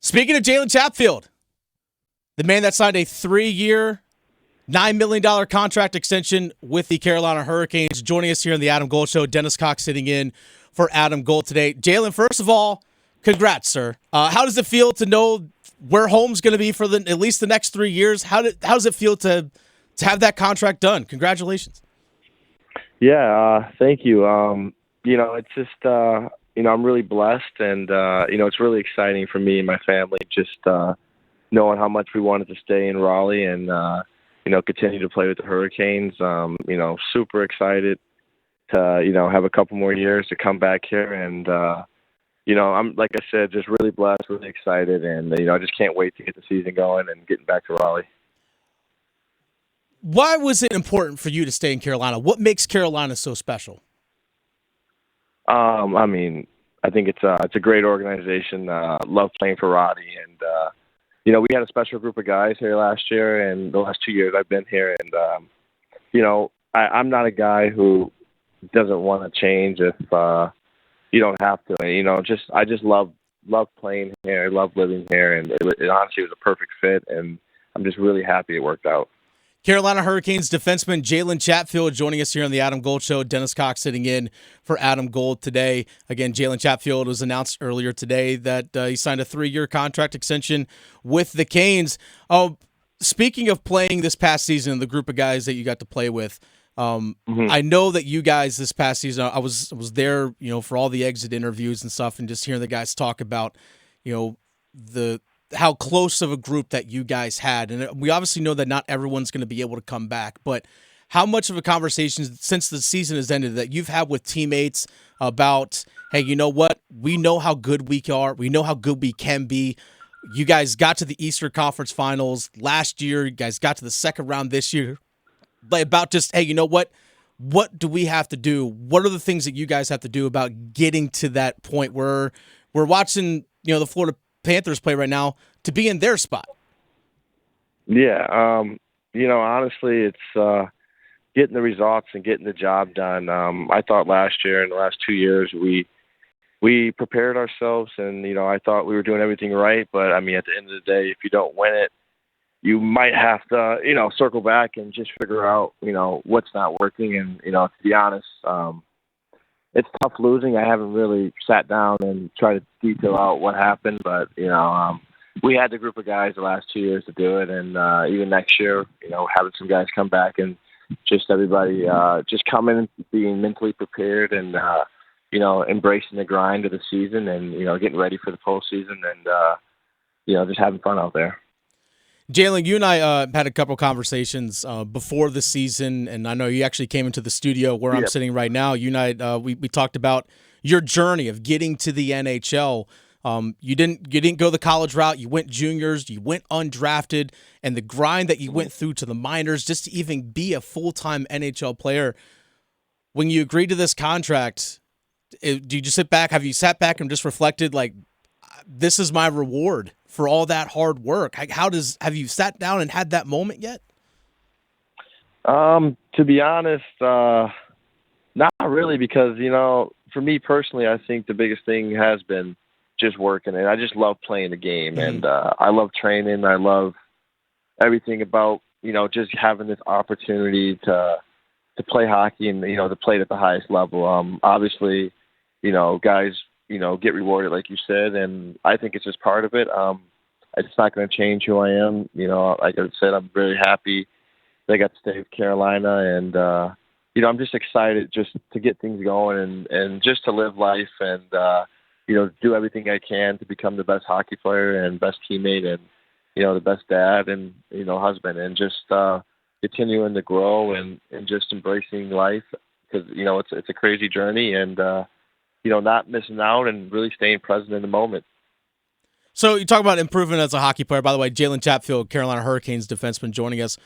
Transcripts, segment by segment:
Speaking of Jalen Chatfield, the man that signed a 3-year, $9 million contract extension with the Carolina Hurricanes, joining us here on the Adam Gold Show. Dennis Cox sitting in for Adam Gold today. Jalen, first of all, congrats, sir. How does it feel to know where home's going to be for at least the next 3 years? How does it feel to have that contract done? Congratulations. Yeah, thank you. It's just, I'm really blessed, and, it's really exciting for me and my family just knowing how much we wanted to stay in Raleigh and, continue to play with the Hurricanes. Super excited to, have a couple more years to come back here. And, I'm, like I said, just really blessed, really excited. And, I just can't wait to get the season going and getting back to Raleigh. Why was it important for you to stay in Carolina? What makes Carolina so special? I think it's a great organization. Love playing for Roddy, and we had a special group of guys here last year, and the last 2 years I've been here. And I'm not a guy who doesn't want to change if you don't have to. And, I just love playing here. I love living here, and it honestly was a perfect fit. And I'm just really happy it worked out. Carolina Hurricanes defenseman Jalen Chatfield joining us here on the Adam Gold Show. Dennis Cox sitting in for Adam Gold today. Again, Jalen Chatfield was announced earlier today that he signed a 3-year contract extension with the Canes. Speaking of playing this past season, the group of guys that you got to play with, I know that you guys this past season, I was there, for all the exit interviews and stuff, and just hearing the guys talk about, how close of a group that you guys had. And we obviously know that not everyone's going to be able to come back, but how much of a conversation since the season has ended that you've had with teammates about, hey, you know what? We know how good we are. We know how good we can be. You guys got to the Eastern Conference Finals last year. You guys got to the second round this year. But about just, hey, you know what? What do we have to do? What are the things that you guys have to do about getting to that point where we're watching, the Florida Panthers play right now to be in their spot? Yeah, honestly, it's getting the results and getting the job done. I thought last year and the last 2 years we prepared ourselves, and I thought we were doing everything right. But at the end of the day, if you don't win it, you might have to circle back and just figure out what's not working. And to be honest, it's tough losing. I haven't really sat down and tried to detail out what happened, but we had the group of guys the last 2 years to do it, and even next year, having some guys come back and just everybody just coming and being mentally prepared and embracing the grind of the season and getting ready for the postseason and just having fun out there. Jalen, you and I had a couple conversations before the season, and I know you actually came into the studio where I'm sitting right now. You and I, we talked about your journey of getting to the NHL. You didn't go the college route. You went juniors. You went undrafted, and the grind that you went through to the minors just to even be a full-time NHL player. When you agreed to this contract, do you just sit back? Have you sat back and just reflected, like, this is my reward for all that hard work? Have you sat down and had that moment yet? To be honest, not really, because, for me personally, I think the biggest thing has been just working, and I just love playing the game, and I love training. I love everything about, just having this opportunity to play hockey and, to play it at the highest level. Obviously, guys, get rewarded, like you said, and I think it's just part of it. It's not going to change who I am. Like I said, I'm really happy that I got to stay with Carolina, and, I'm just excited just to get things going and just to live life and, do everything I can to become the best hockey player and best teammate and, the best dad and, husband, and just continuing to grow and just embracing life because, it's a crazy journey and, not missing out and really staying present in the moment. So you talk about improving as a hockey player. By the way, Jalen Chatfield, Carolina Hurricanes defenseman, joining us.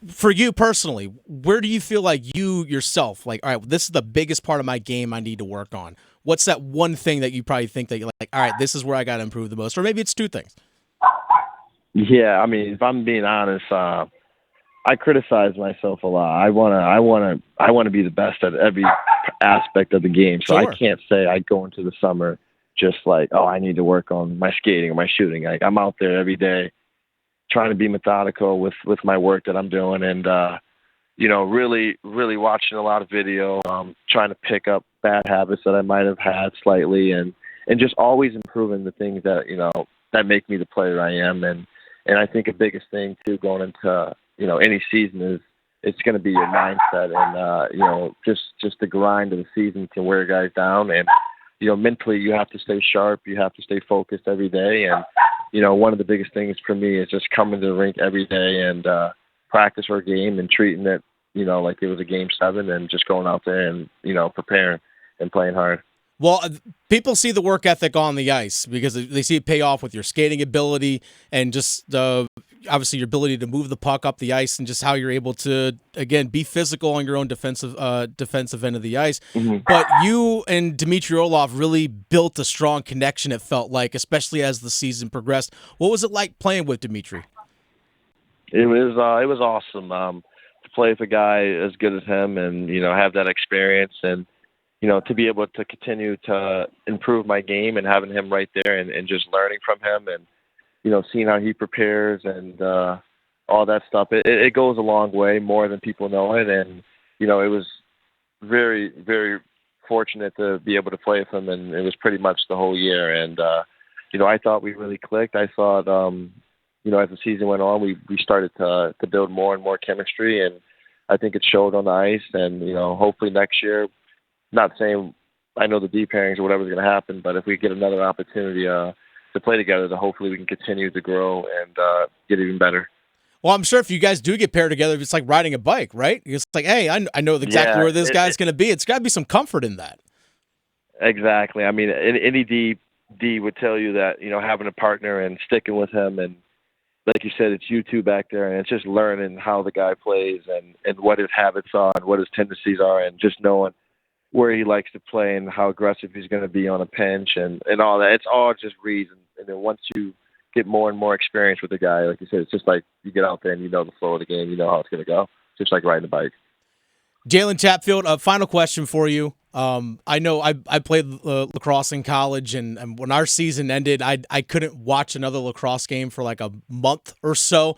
For you personally, where do you feel like you yourself, like, all right, this is the biggest part of my game I need to work on? What's that one thing that you probably think that you're like, all right, this is where I got to improve the most? Or maybe it's two things. Yeah, if I'm being honest, I criticize myself a lot. I wanna be the best at every aspect of the game. So Sure. I can't say I go into the summer just like, oh, I need to work on my skating or my shooting. Like, I'm out there every day trying to be methodical with my work that I'm doing, and really, really watching a lot of video, trying to pick up bad habits that I might have had slightly, and just always improving the things that, that make me the player I am. And I think the biggest thing too, going into, any season is it's going to be your mindset, and, just the grind of the season can wear guys down. And, mentally you have to stay sharp. You have to stay focused every day. And, one of the biggest things for me is just coming to the rink every day and, practice our game and treating it, like it was a game 7, and just going out there and, preparing and playing hard. Well, people see the work ethic on the ice because they see it pay off with your skating ability and just obviously your ability to move the puck up the ice and just how you're able to, again, be physical on your own defensive end of the ice. Mm-hmm. But you and Dmitry Orlov really built a strong connection, it felt like, especially as the season progressed. What was it like playing with Dmitry? It was awesome to play with a guy as good as him and, have that experience and, to be able to continue to improve my game and having him right there and just learning from him and, seeing how he prepares and all that stuff. It goes a long way, more than people know it. And, it was very, very fortunate to be able to play with him, and it was pretty much the whole year. And, I thought we really clicked. I thought, as the season went on, we started to build more and more chemistry, and I think it showed on the ice. And, hopefully next year, not saying I know the D pairings or whatever's going to happen, but if we get another opportunity to play together, then hopefully we can continue to grow and get even better. Well, I'm sure if you guys do get paired together, it's like riding a bike, right? It's like, hey, I know exactly where this guy's going to be. It's got to be some comfort in that. Exactly. I mean, any D would tell you that, having a partner and sticking with him, and like you said, it's you two back there, and it's just learning how the guy plays and what his habits are and what his tendencies are, and just knowing where he likes to play and how aggressive he's going to be on a pinch and all that. It's all just reads. And then once you get more and more experience with the guy, like you said, it's just like you get out there and you know the flow of the game. You know how it's going to go. Just like riding a bike. Jalen Chatfield, a final question for you. I know I played lacrosse in college, and when our season ended, I couldn't watch another lacrosse game for like a month or so.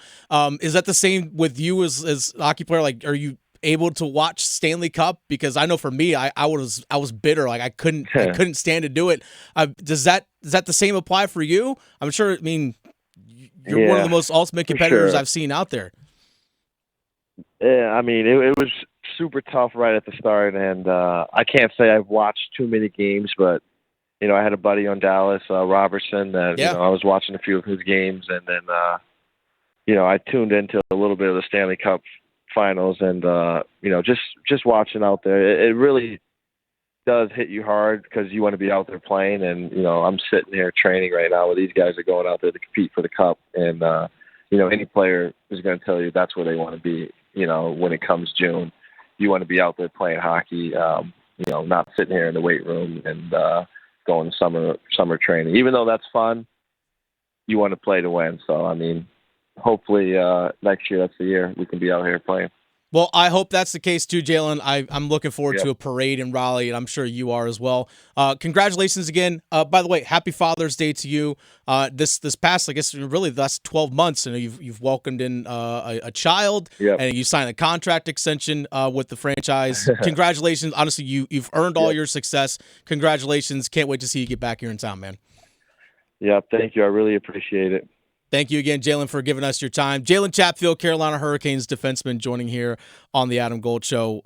Is that the same with you as a hockey player? Like, are you able to watch Stanley Cup? Because I know for me, I was bitter. Like I couldn't stand to do it. Does that the same apply for you? I'm sure. I mean, you're one of the most ultimate competitors I've seen out there. Yeah, I mean, it was super tough right at the start, and I can't say I've watched too many games, but I had a buddy on Dallas, Robertson, that I was watching a few of his games, and then I tuned into a little bit of the Stanley Cup finals, and just watching out there, it really does hit you hard because you want to be out there playing. And I'm sitting here training right now with these guys that are going out there to compete for the cup, and any player is going to tell you that's where they want to be. When it comes June, you want to be out there playing hockey, not sitting here in the weight room and going to summer training. Even though that's fun, you want to play to win. So I mean, hopefully next year, that's the year we can be out here playing. Well, I hope that's the case too, Jalen. I'm looking forward to a parade in Raleigh, and I'm sure you are as well. Congratulations again. By the way, happy Father's Day to you. This past, I guess, really the last 12 months, you've welcomed in a child, and you signed a contract extension with the franchise. Congratulations. Honestly, you've earned all your success. Congratulations. Can't wait to see you get back here in town, man. Yeah, thank you. I really appreciate it. Thank you again, Jalen, for giving us your time. Jalen Chatfield, Carolina Hurricanes defenseman, joining here on the Adam Gold Show.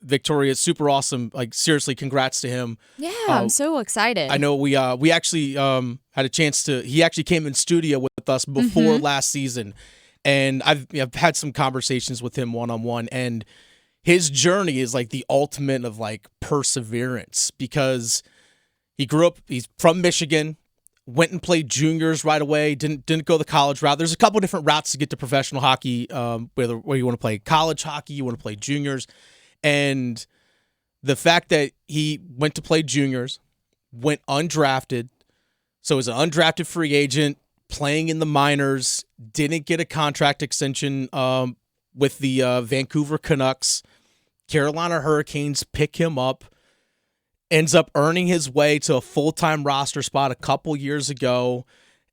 Victoria, super awesome. Like, seriously, congrats to him. Yeah, I'm so excited. I know we actually had a chance to. He actually came in studio with us before last season, and I've had some conversations with him one-on-one, and his journey is like the ultimate of like perseverance, because he grew up. He's from Michigan. Went and played juniors right away. Didn't go the college route. There's a couple different routes to get to professional hockey, where you want to play college hockey, you want to play juniors. And the fact that he went to play juniors, went undrafted, so as an undrafted free agent, playing in the minors, didn't get a contract extension with the Vancouver Canucks. Carolina Hurricanes pick him up. ends up earning his way to a full-time roster spot a couple years ago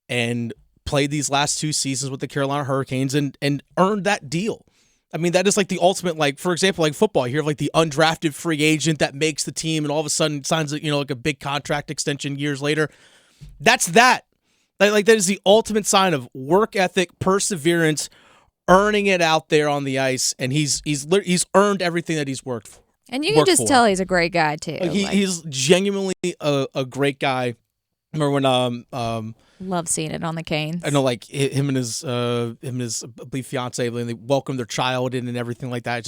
and played these last 2 seasons with the Carolina Hurricanes and earned that deal. I mean, that is like the ultimate, like, for example, like football, you have like the undrafted free agent that makes the team and all of a sudden signs, like a big contract extension years later. That's that. Like that is the ultimate sign of work ethic, perseverance, earning it out there on the ice, and he's earned everything that he's worked for. And you can just tell he's a great guy too. He's genuinely a great guy. Remember when love seeing it on the Canes. I know, like him and his I believe fiance, and they welcomed their child in and everything like that.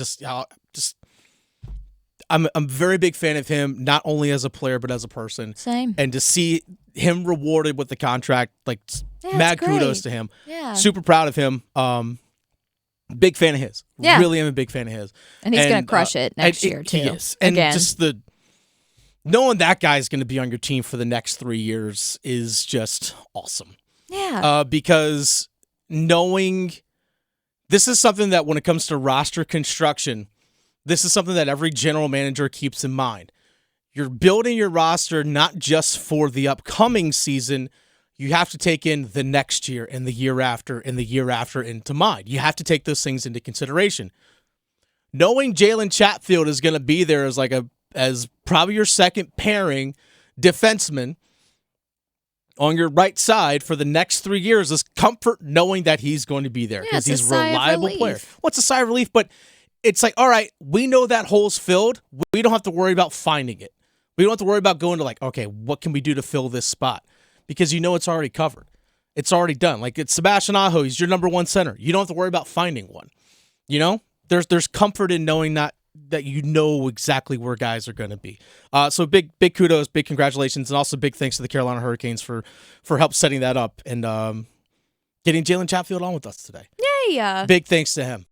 I'm a very big fan of him, not only as a player but as a person. Same. And to see him rewarded with the contract, like mad kudos to him. Yeah. Super proud of him. Big fan of his. Yeah. Really am a big fan of his. And he's going to crush it next year too. He is. And again. just knowing that guy's going to be on your team for the next 3 years is just awesome. Yeah. Because knowing this is something that when it comes to roster construction, this is something that every general manager keeps in mind. You're building your roster not just for the upcoming season. You have to take in the next year and the year after and the year after into mind. You have to take those things into consideration. Knowing Jalen Chatfield is going to be there as probably your second pairing defenseman on your right side for the next 3 years is comfort knowing that he's going to be there because he's a reliable player. What's a sigh of relief? But it's like, all right, we know that hole's filled. We don't have to worry about finding it. We don't have to worry about going to like, okay, what can we do to fill this spot? Because you know it's already covered. It's already done. Like it's Sebastian Aho. He's your number one center. You don't have to worry about finding one. You know, there's comfort in knowing that you know exactly where guys are going to be. So big kudos, big congratulations, and also big thanks to the Carolina Hurricanes for help setting that up and getting Jalen Chatfield on with us today. Yay! Big thanks to him.